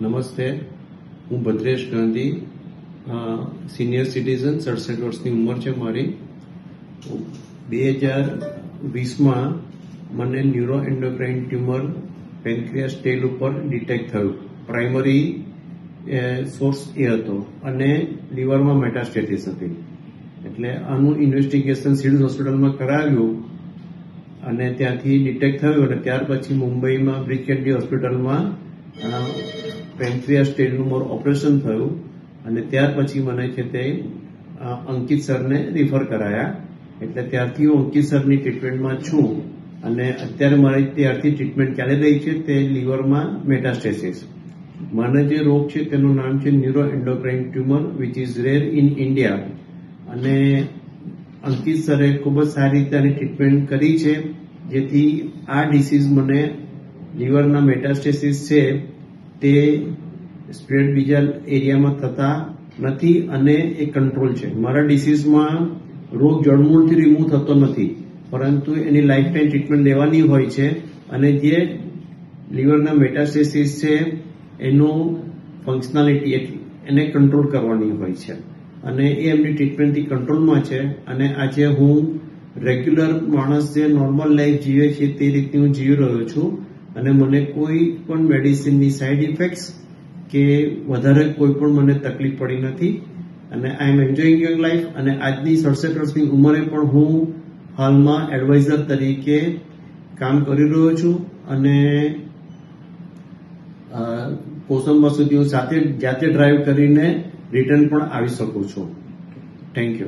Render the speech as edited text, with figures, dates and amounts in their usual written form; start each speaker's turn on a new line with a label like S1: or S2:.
S1: નમસ્તે, હું Bhadresh Gandhi, senior citizen, 67 વર્ષની ઉંમર છે મારી. 2020માં મને ન્યુરો એન્ડોક્રાઇન ટ્યુમર પેન્ક્રિયાસ ટેલ ઉપર ડિટેક્ટ થયું. પ્રાઇમરી સોર્સ એ હતો અને લીવરમાં મેટાસ્ટેસિસ હતી. એટલે આનું ઇન્વેસ્ટિગેશન સિવિલ હોસ્પિટલમાં કરાવ્યું અને ત્યાંથી ડિટેક્ટ થયું અને ત્યાર પછી મુંબઈમાં બ્રિકેડી હોસ્પિટલમાં પેન્ક્રિયાસ ટેલનું મારું ઓપરેશન થયું અને ત્યાર પછી મને છે તે અંકિત સરને રિફર કરાયા. એટલે ત્યારથી હું અંકિત સરની ટ્રીટમેન્ટમાં છું અને અત્યારે મારી ત્યારથી ટ્રીટમેન્ટ ચાલી રહી છે. તે લીવરમાં મેટાસ્ટેસિસ. મને જે રોગ છે તેનું નામ છે neuro endocrine tumour which is rare in India. અને અંકિત સરે ખૂબ જ સારી રીતે આની ટ્રીટમેન્ટ કરી છે, જેથી આ ડિસીઝ મને લીવરના મેટાસ્ટેસિસ છે તે સ્પ્રેડ બીજા એરિયામાં થતા નથી અને એ કંટ્રોલ છે. મારા ડિસીઝમાં રોગ જળમૂળથી રિમૂવ થતો નથી, પરંતુ એની લાઈફ ટાઈમ ટ્રીટમેન્ટ લેવાની હોય છે અને જે લીવરના મેટાસ્ટેસિસ છે એનું ફંક્શનાલિટી એને કંટ્રોલ કરવાની હોય છે અને એ એમની ટ્રીટમેન્ટથી કંટ્રોલમાં છે. અને આજે હું રેગ્યુલર માણસ જે નોર્મલ લાઈફ જીવે છે તે રીતે હું જીવી રહ્યો છું અને મને કોઈ પણ મેડિસિનની સાઇડ ઇફેક્ટ્સ કે વધારે કોઈ પણ મને તકલીફ પડી નથી અને આઈ એમ એન્જોયિંગ યોર લાઈફ. અને આજની 67 વર્ષની ઉંમરે પણ હું હાલમાં એડવાઇઝર તરીકે કામ કરી રહ્યો છું અને કોસંબા સુધી હું જાતે ડ્રાઈવ કરીને રિટર્ન પણ આવી શકું છું. Thank you.